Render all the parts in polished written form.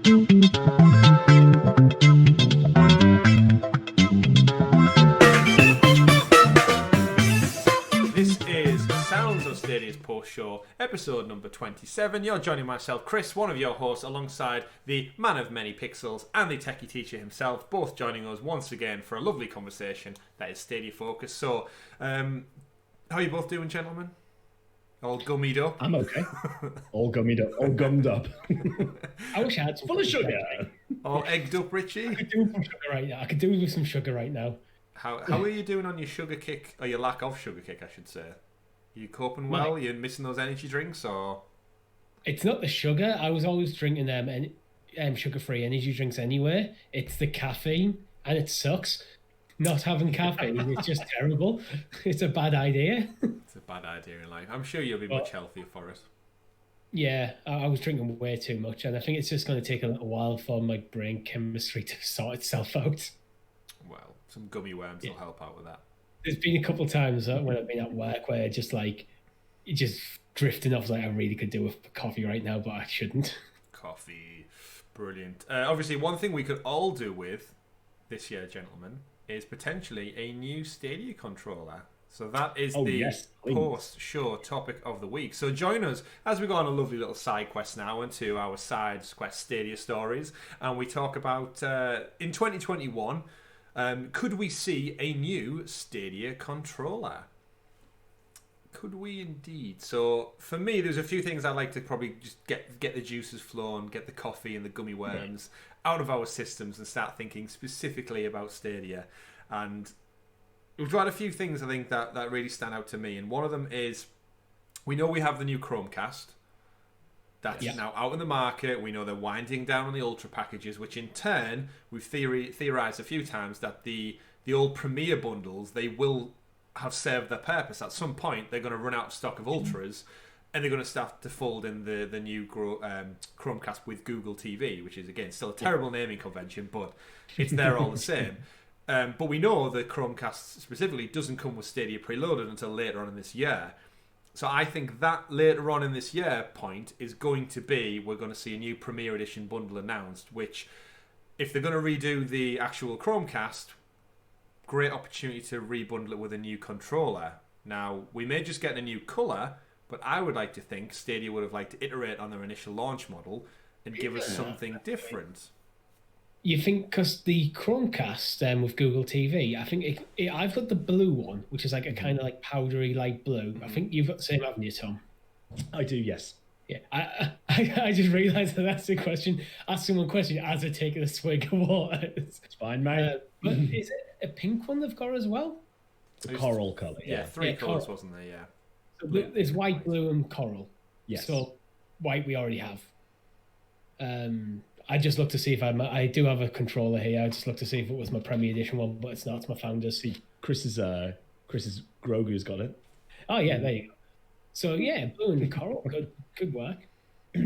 This is Sounds of Stadia's post show, episode number 27. You're joining myself, Chris, one of your hosts, alongside the man of many pixels and the techie teacher himself, both joining us once again for a lovely conversation that is Stadia focused. So, how are you both doing, gentlemen? All gummied up? I'm okay. All gummied up. All gummed up. I wish I had some full of sugar. All egged up, Richie? I could do with some sugar right now. I could do with some sugar right now. How are you doing on your sugar kick, or your lack of sugar kick, I should say? Are you coping well? Are you missing those energy drinks, or...? It's not the sugar. I was always drinking sugar-free energy drinks anyway. It's the caffeine, and it sucks. Not having caffeine is just terrible. It's a bad idea. It's a bad idea in life. I'm sure you'll be much healthier for it. Yeah, I was drinking way too much, and I think it's just going to take a little while for my brain chemistry to sort itself out. Well, some gummy worms will help out with that. There's been a couple of times when I've been at work where just drifting off, like I really could do with coffee right now, but I shouldn't. Coffee. Brilliant. Obviously, one thing we could all do with this year, gentlemen, is potentially a new Stadia controller. So that is post-show topic of the week. So join us as we go on a lovely little side quest now into our side quest Stadia stories. And we talk about, in 2021, could we see a new Stadia controller? Could we indeed? So for me, there's a few things I'd like to probably just get the juices flowing, get the coffee and the gummy worms out of our systems and start thinking specifically about Stadia. And we've got a few things I think that really stand out to me. And one of them is, we know we have the new Chromecast. That's now out in the market. We know they're winding down on the Ultra packages, which in turn, we've theorized a few times that the old Premier bundles, they will have served their purpose. At some point, they're going to run out of stock of Ultras, and they're going to start to fold in the new Chromecast with Google TV, which is, again, still a terrible naming convention, but it's there all the same. But we know the Chromecast specifically doesn't come with Stadia preloaded until later on in this year. So I think that later on in this year point is going to be, we're going to see a new Premier Edition bundle announced, which, if they're going to redo the actual Chromecast, great opportunity to rebundle it with a new controller. Now, we may just get a new colour, but I would like to think Stadia would have liked to iterate on their initial launch model and give us something different. You think, because the Chromecast with Google TV, I think I've got the blue one, which is like a kind of like powdery light blue. I think you've got the same, haven't you, Tom? I do, yes. Yeah, I just realised that that's the question. Ask someone a question as I take a swig of water. It's fine, mate. But is it a pink one they've got as well? The coral colour, yeah. Three colours, wasn't there, yeah. So there's white, blue and coral. Yes. So white we already have. I just looked to see if I do have a controller here. I just looked to see if it was my Premier Edition one, but it's not. It's my Founders. Chris's Grogu's got it. Oh yeah, there you go. So yeah, blue and coral, good work. Do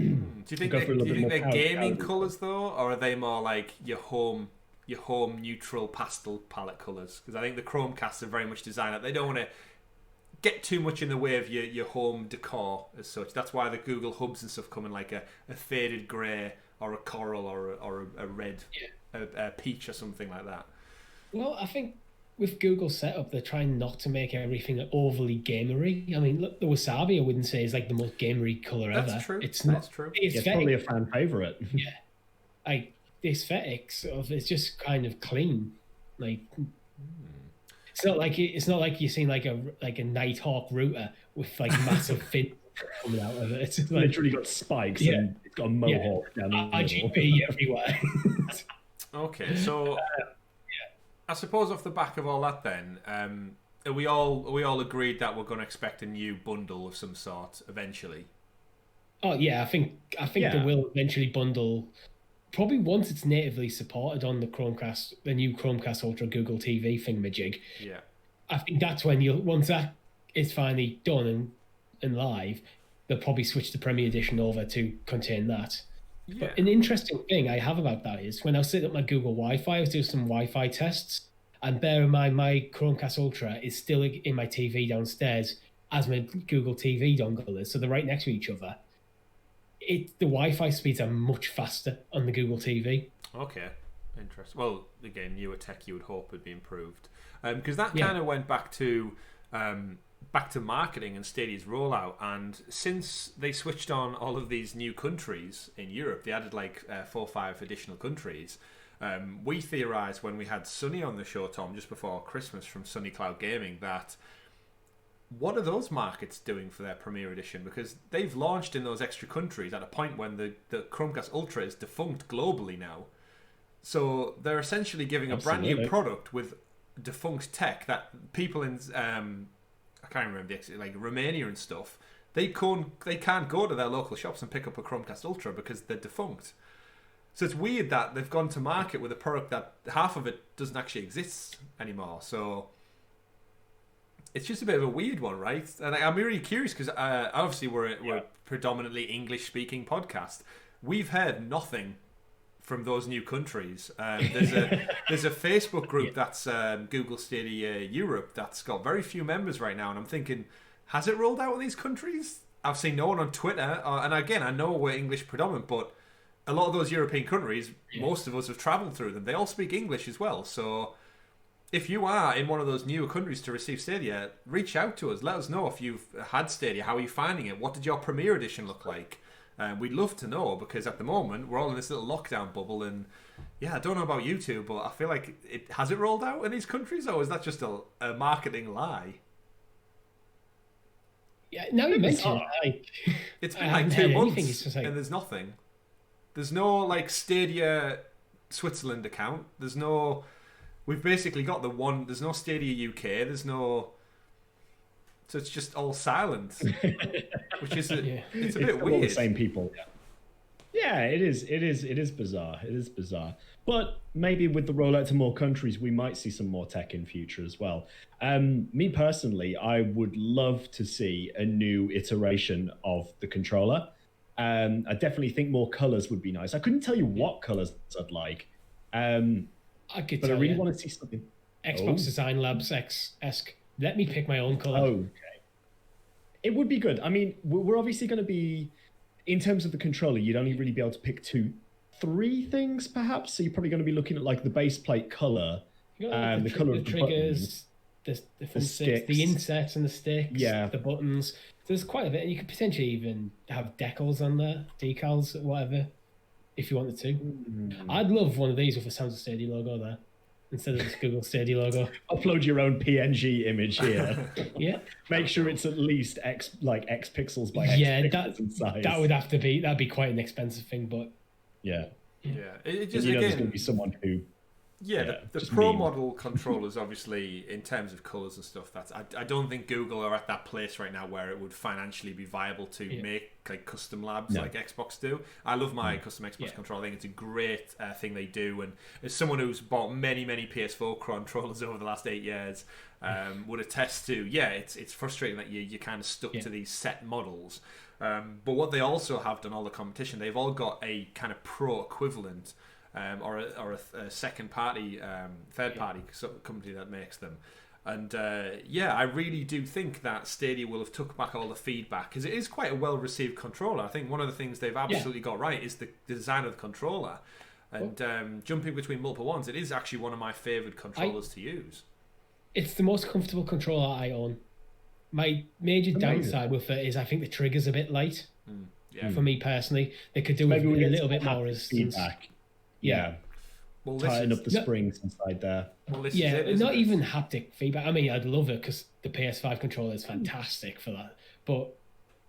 you think they're gaming colours though, or are they more like your home neutral pastel palette colours? Because I think the Chromecasts are very much designed that they don't want to get too much in the way of your home decor as such. That's why the Google hubs and stuff come in like a faded grey or a coral or a red, a peach or something like that. Well, I think with Google's setup, they're trying not to make everything overly gamery. I mean, look, the wasabi I wouldn't say is like the most gamery colour ever. That's true. That's true. It's probably a fan favourite. Yeah, like the aesthetics of it's just kind of clean. Like it's not like you're seeing like a Nighthawk router with like massive fins coming out of it. It's like, literally got spikes and it's got a mohawk down the middle. RGB everywhere. Okay, so I suppose off the back of all that, then, are we all agreed that we're going to expect a new bundle of some sort eventually? Oh yeah, I think they will eventually bundle. Probably once it's natively supported on the Chromecast, the new Chromecast Ultra Google TV thingamajig. Yeah, I think that's when once that is finally done and live, they'll probably switch the Premier Edition over to contain that. Yeah. But an interesting thing I have about that is when I was setting up my Google Wi-Fi, I was doing some Wi-Fi tests, and bear in mind my Chromecast Ultra is still in my TV downstairs as my Google TV dongle is, so they're right next to each other. the Wi-Fi speeds are much faster on the Google TV. Okay, interesting. Well, again, newer tech you would hope would be improved, because that kind of went back to marketing and Stadia's rollout. And since they switched on all of these new countries in Europe, they added like 4 or 5 additional countries. We theorized when we had Sunny on the show, Tom, just before Christmas from Sunny Cloud Gaming, that what are those markets doing for their Premier Edition? Because they've launched in those extra countries at a point when the Chromecast Ultra is defunct globally now. So they're essentially giving a brand new product with defunct tech that people in I can't remember like Romania and stuff, they can't go to their local shops and pick up a Chromecast Ultra because they're defunct. So it's weird that they've gone to market with a product that half of it doesn't actually exist anymore. So it's just a bit of a weird one, right? And I'm really curious because obviously we're a predominantly English-speaking podcast. We've heard nothing from those new countries. There's a Facebook group that's Google Stadia Europe that's got very few members right now, and I'm thinking, has it rolled out in these countries? I've seen no one on Twitter, and again, I know we're English predominant, but a lot of those European countries, most of us have travelled through them. They all speak English as well, so if you are in one of those newer countries to receive Stadia, reach out to us. Let us know if you've had Stadia. How are you finding it? What did your Premier Edition look like? We'd love to know, because at the moment we're all in this little lockdown bubble, and I don't know about you two, but I feel like has it rolled out in these countries, or is that just a marketing lie? Yeah, now you mention it, it's been like 2 months and there's nothing. There's no like Stadia Switzerland account. There's no. We've basically got the one. There's no Stadia UK. There's no. So it's just all silent, which is it's a bit weird. All the same people. Yeah, it is. It is bizarre. It is bizarre. But maybe with the rollout to more countries, we might see some more tech in future as well. Me personally, I would love to see a new iteration of the controller. I definitely think more colors would be nice. I couldn't tell you what colors I'd like. I could, but I really want to see something. Xbox Design Labs esque. Let me pick my own color. Okay. It would be good. I mean, we're obviously going to be, in terms of the controller, you'd only really be able to pick 3 things, perhaps. So you're probably going to be looking at like the base plate color, the color of the triggers, the sticks, the insets and the sticks, the buttons. There's quite a bit, and you could potentially even have decals on there, decals, whatever, if you wanted to. I'd love one of these with a Sounds of Stadia logo there, instead of this Google Stadia logo. Upload your own PNG image here. Yeah. Make sure it's at least X pixels by X pixels in size. That'd be quite an expensive thing, but it just, again, there's going to be someone who. The Pro model controllers, obviously, in terms of colours and stuff, I don't think Google are at that place right now where it would financially be viable to make like custom labs like Xbox do. I love my custom Xbox controller. I think it's a great thing they do. And as someone who's bought many PS4 controllers over the last 8 years, would attest to, it's frustrating that you're kind of stuck to these set models. But what they also have done, all the competition, they've all got a kind of Pro equivalent. Or a second party, third party company that makes them. And I really do think that Stadia will have took back all the feedback, because it is quite a well received controller. I think one of the things they've absolutely got right is the design of the controller. And jumping between multiple ones, it is actually one of my favourite controllers to use. It's the most comfortable controller I own. My major downside with it is I think the trigger's a bit light. For me personally, they could do maybe a little bit more resistance. Feedback. Well, tighten up the springs inside there. Well, not even haptic feedback. I mean, I'd love it because the PS5 controller is fantastic for that. But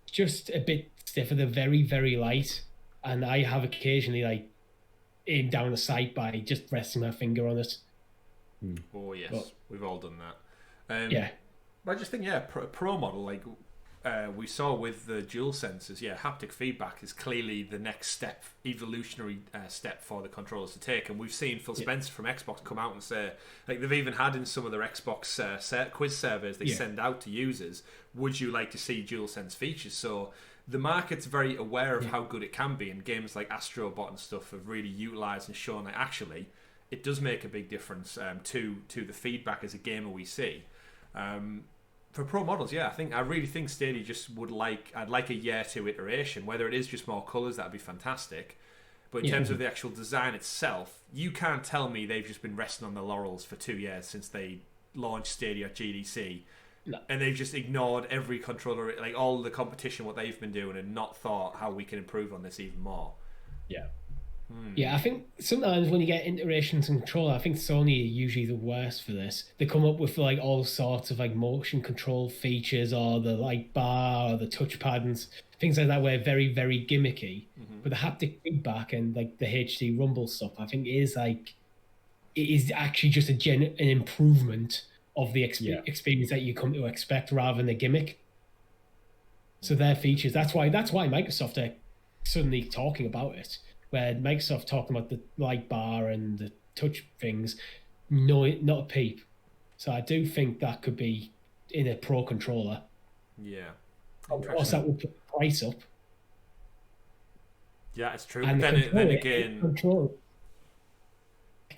just a bit stiffer. They're very, very light. And I have occasionally like aimed down a sight by just resting my finger on it. Oh, yes. We've all done that. But I just think, Pro model, like we saw with the dual sensors, haptic feedback is clearly the next step, evolutionary step for the controllers to take. And we've seen Phil Spencer from Xbox come out and say, like they've even had in some of their Xbox quiz surveys they send out to users, would you like to see DualSense features? So the market's very aware of how good it can be, and games like Astrobot and stuff have really utilised and shown that actually it does make a big difference to the feedback as a gamer we see. For pro models, yeah, I really think Stadia just I'd like a year to iteration. Whether it is just more colours, that'd be fantastic. But in terms of the actual design itself, you can't tell me they've just been resting on their laurels for 2 years since they launched Stadia at GDC. No. And they've just ignored every controller, like all the competition, what they've been doing, and not thought how we can improve on this even more. Yeah. Yeah, I think sometimes when you get iterations and controller, I think Sony are usually the worst for this. They come up with like all sorts of like motion control features, or the like bar or the touchpad and things like that, where very, very gimmicky. But the haptic feedback and like the HD Rumble stuff, I think is actually just an improvement of the experience that you come to expect, rather than a gimmick. So their features, that's why Microsoft are suddenly talking about it. Where Microsoft talking about the light bar and the touch things, no, not a peep. So I do think that could be in a pro controller. Yeah. Of course, that would put the price up. Yeah, it's true. And but then again,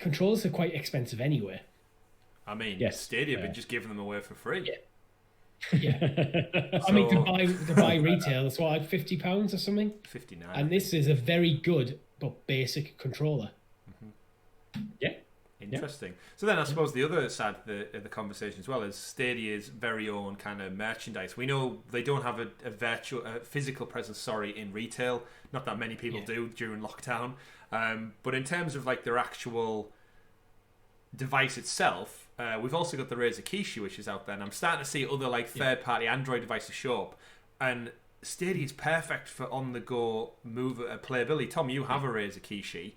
controllers are quite expensive anyway. I mean, Stadia have been just giving them away for free. Yeah. I mean, to buy retail, it's what, like £50 or something? 59. And this is a very good but basic controller. Yeah. Interesting. So then I suppose the other side of the conversation as well is Stadia's very own kind of merchandise. We know they don't have a physical presence, in retail. Not that many people do during lockdown. But in terms of like their actual device itself, we've also got the Razer Kishi, which is out there, and I'm starting to see other like third-party Android devices show up, and Stadia is perfect for on-the-go playability. Tom, you have a Razer Kishi.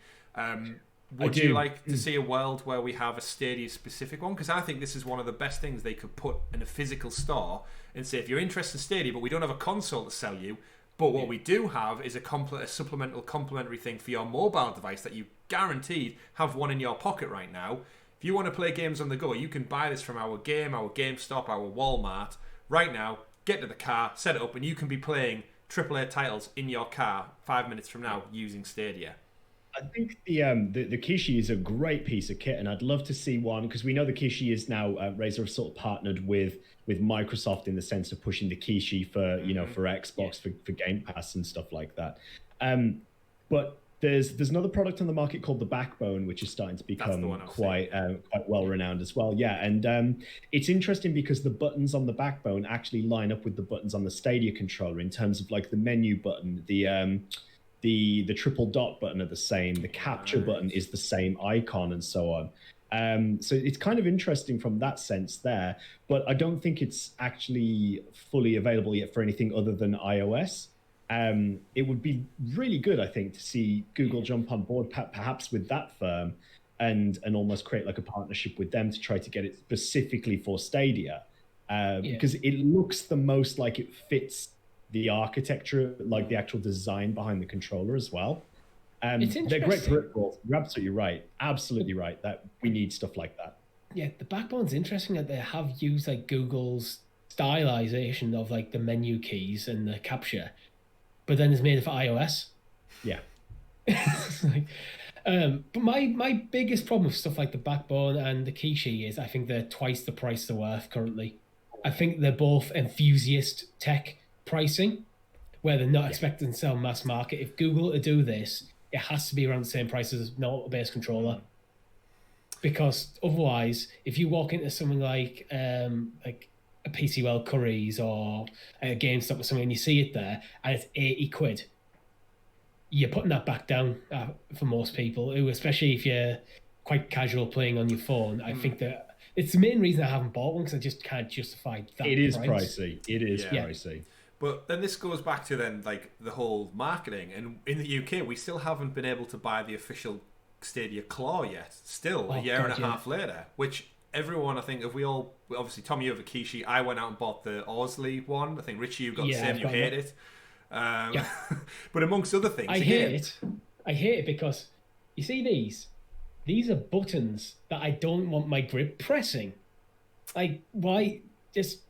Would you like to see a world where we have a Stadia-specific one? Because I think this is one of the best things they could put in a physical store and say, if you're interested in Stadia, but we don't have a console to sell you, but what we do have is a supplemental complementary thing for your mobile device that you guaranteed have one in your pocket right now. If you want to play games on the go, you can buy this from our GameStop, our Walmart right now. Get to the car, set it up, and you can be playing AAA titles in your car 5 minutes from now using Stadia. I think the Kishi is a great piece of kit, and I'd love to see one, because we know the Kishi is now Razer have sort of partnered with Microsoft in the sense of pushing the Kishi for for Xbox for Game Pass and stuff like that. But there's another product on the market called the Backbone, which is starting to become quite well renowned as well. Yeah, and it's interesting because the buttons on the Backbone actually line up with the buttons on the Stadia controller in terms of like the menu button, the triple dot button are the same, the capture button is the same icon, and so on. So it's kind of interesting from that sense there, but I don't think it's actually fully available yet for anything other than iOS. It would be really good, I think, to see Google jump on board perhaps with that firm and almost create like a partnership with them to try to get it specifically for Stadia, because it looks the most like it fits the architecture, like the actual design behind the controller as well. They're great peripherals. You're absolutely right. Absolutely right that we need stuff like that. Yeah, the Backbone's interesting that they have used like Google's stylization of like the menu keys and the capture, but then it's made it for iOS. Yeah. But my biggest problem with stuff like the Backbone and the Kishi is I think they're twice the price they're worth currently. I think they're both enthusiast tech pricing, where they're not expecting to sell mass market. If Google to do this, it has to be around the same price as an auto-based controller, because otherwise, if you walk into something like a PC World Curry's or a GameStop or something, and you see it there and it's £80, you're putting that back down for most people, who, especially if you're quite casual playing on your phone. I think that it's the main reason I haven't bought one, because I just can't justify that. It is pricey. It is pricey. But then this goes back to then like the whole marketing, and in the UK we still haven't been able to buy the official Stadia Claw yet. Still a year and a half later, which everyone, I think, if we all, obviously Tom, you have a Kishi. I went out and bought the Orsley one. I think Richie, you got the same. You hate it. But amongst other things, I hate it because you see these are buttons that I don't want my grip pressing. Like, why just?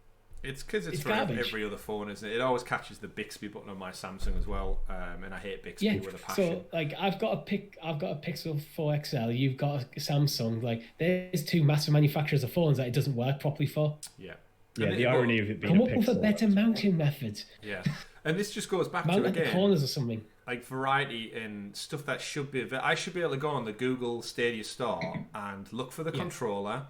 It's because it's for garbage. Every other phone, isn't it? It always catches the Bixby button on my Samsung as well, and I hate Bixby with a passion. So like I've got a Pixel 4 XL. You've got a Samsung. Like there's two massive manufacturers of phones that it doesn't work properly for. Yeah. Yeah, the irony of it being come up with a better mounting method. Yeah, and this just goes back Mount to at again the corners or something. Like variety in stuff that should be. I should be able to go on the Google Stadia store and look for the controller,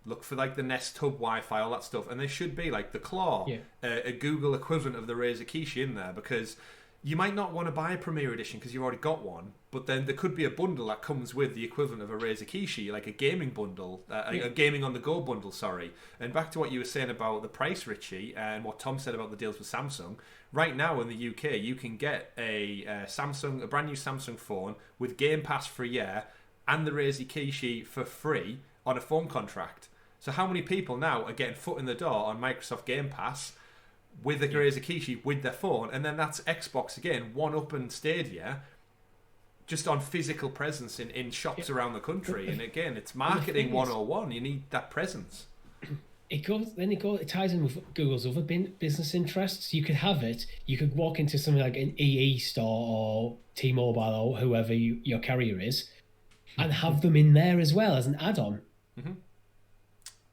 look for like the Nest Hub Wi-Fi, all that stuff, and there should be like the Claw, a Google equivalent of the Razer Kishi in there, because you might not want to buy a Premier Edition because you've already got one, but then there could be a bundle that comes with the equivalent of a Razer Kishi, like a gaming bundle, a gaming on the go bundle, sorry. And back to what you were saying about the price, Richie, and what Tom said about the deals with Samsung. Right now in the UK, you can get a brand new Samsung phone with Game Pass for a year and the Razer Kishi for free on a phone contract. So how many people now are getting foot in the door on Microsoft Game Pass with the Razer Kishi with their phone, and then that's Xbox again, One Up and Stadia, just on physical presence in shops around the country. And again, it's marketing 101. You need that presence. It ties in with Google's other business interests. You could have it. You could walk into something like an EE store or T-Mobile or whoever your carrier is, and have them in there as well as an add-on. Mm-hmm.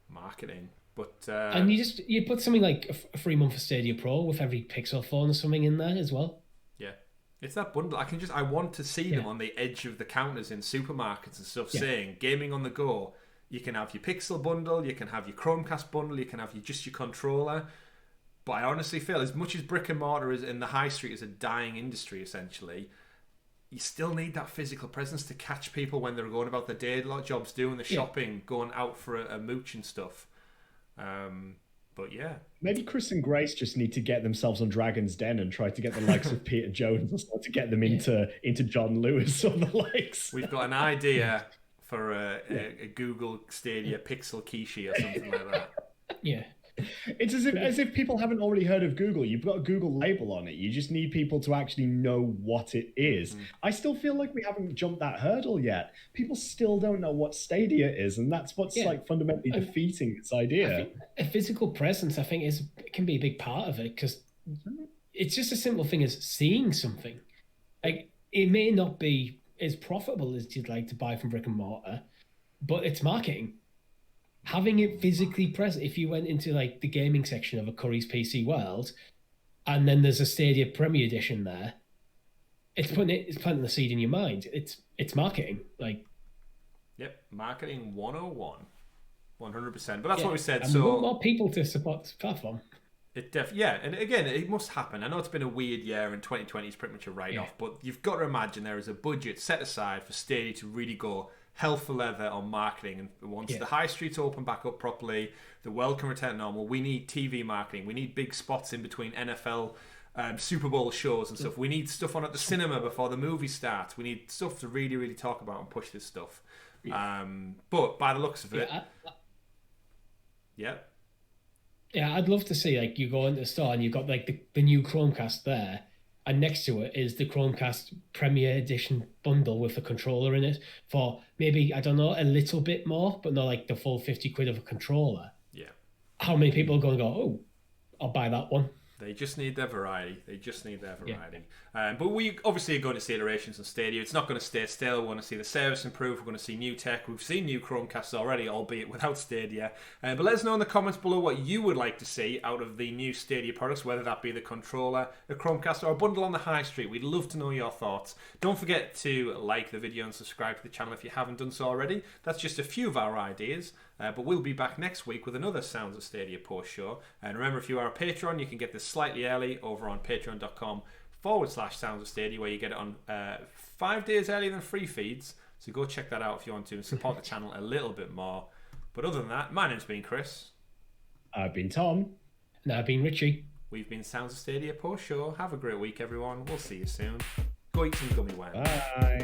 Marketing. But and you put something like a free month for Stadia Pro with every Pixel phone or something in there as well. Yeah, it's that bundle. I want to see them on the edge of the counters in supermarkets and stuff, saying gaming on the go. You can have your Pixel bundle, you can have your Chromecast bundle, you can have your controller. But I honestly feel, as much as brick and mortar is in the high street is a dying industry essentially, you still need that physical presence to catch people when they're going about their day jobs, doing the shopping, going out for a mooch and stuff. But yeah, maybe Chris and Grace just need to get themselves on Dragon's Den and try to get the likes of Peter Jones and start to get them into John Lewis or the likes. We've got an idea for a Google Stadia Pixel Kishi or something like that. Yeah. It's as if people haven't already heard of Google. You've got a Google label on it. You just need people to actually know what it is. I still feel like we haven't jumped that hurdle yet. People still don't know what Stadia is, and that's what's like fundamentally defeating its idea. I think a physical presence, I think, can be a big part of it, because it's just a simple thing as seeing something. Like, it may not be as profitable as you'd like to buy from brick and mortar, but it's marketing. Having it physically present, if you went into like the gaming section of a Curry's PC World, and then there's a Stadia Premier Edition there, it's planting the seed in your mind. It's marketing, like. Yep, marketing 101, 100%. But that's what we said. And so more people to support this platform. And again, it must happen. I know it's been a weird year, and 2020 is pretty much a write-off. But you've got to imagine there is a budget set aside for Stadia to really go hell for leather on marketing, and once the high streets open back up properly, the world can return to normal. We need TV marketing. We need big spots in between NFL Super Bowl shows and stuff. We need stuff on at the cinema before the movie starts. We need stuff to really, really talk about and push this stuff. But by the looks of it, I'd love to see, like, you go into the store and you've got like the new Chromecast there, and next to it is the Chromecast Premier Edition bundle with a controller in it for maybe, I don't know, a little bit more, but not like the full 50 quid of a controller. Yeah. How many people are going to go, oh, I'll buy that one? They just need their variety. But we obviously are going to see iterations on Stadia. It's not going to stay still. We want to see the service improve. We're going to see new tech. We've seen new Chromecasts already, albeit without Stadia. But let us know in the comments below what you would like to see out of the new Stadia products, whether that be the controller, a Chromecast, or a bundle on the high street. We'd love to know your thoughts. Don't forget to like the video and subscribe to the channel if you haven't done so already. That's just a few of our ideas. But we'll be back next week with another Sounds of Stadia post show. And remember, if you are a patron, you can get this slightly early over on patreon.com/Sounds of Stadia, where you get it on 5 days earlier than free feeds. So go check that out if you want to and support the channel a little bit more. But other than that, my name's been Chris. I've been Tom. And I've been Richie. We've been Sounds of Stadia post show. Have a great week, everyone. We'll see you soon. Go eat some gummy worms. Bye.